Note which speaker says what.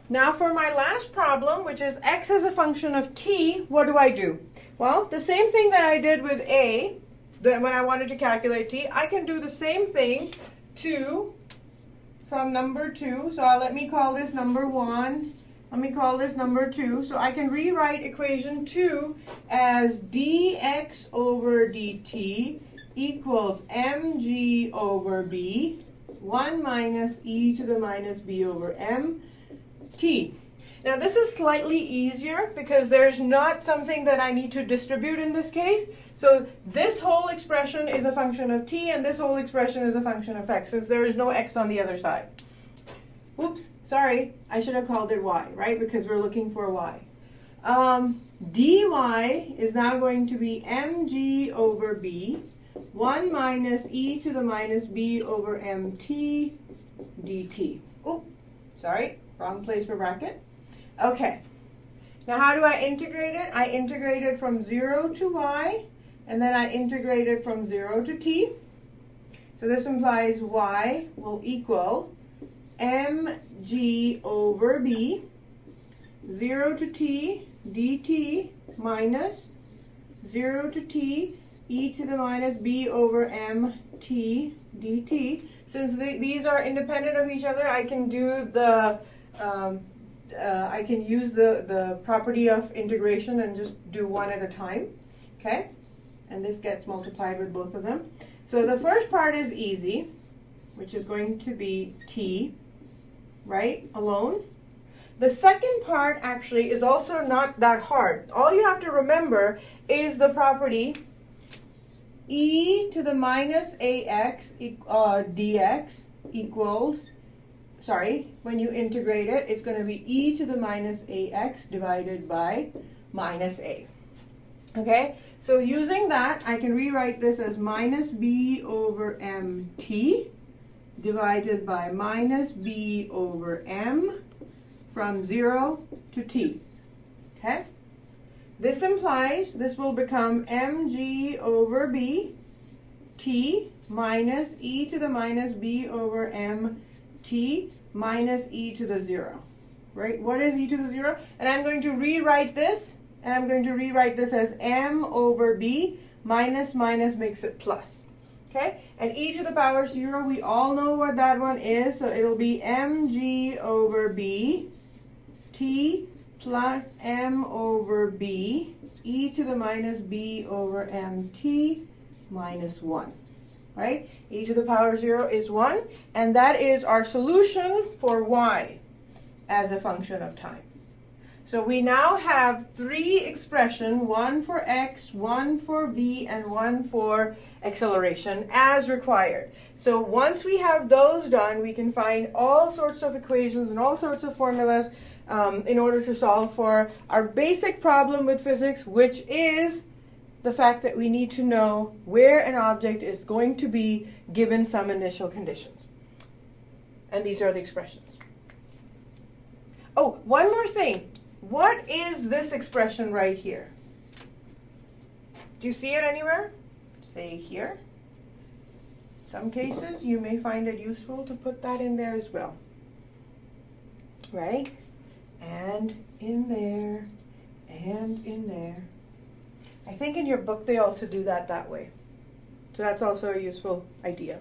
Speaker 1: Now for my last problem, which is x as a function of t, what do I do? Well, the same thing that I did with a, when I wanted to calculate t, I can do the same thing from number 2. So let me call this number 1. Let me call this number 2. So I can rewrite equation 2 as dx over dt equals mg over b, 1 minus e to the minus b over m t. Now this is slightly easier because there's not something that I need to distribute in this case. So this whole expression is a function of t and this whole expression is a function of x, since there is no x on the other side. Oops, sorry, I should have called it y, right? Because we're looking for y. dy is now going to be mg over b, 1 minus e to the minus b over mt dt. Oops, sorry, wrong place for bracket. Okay, now how do I integrate it? I integrate it from 0 to y, and then I integrate it from 0 to t. So this implies y will equal mg over b, 0 to t dt minus 0 to t e to the minus b over mt dt. Since these are independent of each other, I can do the I can use the property of integration and just do one at a time. Okay, and this gets multiplied with both of them. So the first part is easy, which is going to be t, right, alone. The second part actually is also not that hard. All you have to remember is the property e to the minus ax dx equals, sorry, when you integrate it, it's going to be e to the minus ax divided by minus a. Okay, so using that, I can rewrite this as minus b over mt divided by minus b over m from 0 to t. Okay? This implies this will become mg over b t minus e to the minus b over m t minus e to the 0. Right? What is e to the 0? And I'm going to rewrite this, and I'm going to rewrite this as m over b minus makes it plus. Okay? And e to the power 0, we all know what that one is, so it'll be mg over b t plus m over b e to the minus b over mt minus 1. Right? E to the power 0 is 1, and that is our solution for y as a function of time. So we now have 3 expressions, one for x, one for v, and one for acceleration as required. So once we have those done, we can find all sorts of equations and all sorts of formulas in order to solve for our basic problem with physics, which is the fact that we need to know where an object is going to be given some initial conditions. And these are the expressions. Oh, one more thing. What is this expression right here? Do you see it anywhere? Say here. Some cases you may find it useful to put that in there as well. Right? And in there, and in there. I think in your book they also do that way. So that's also a useful idea.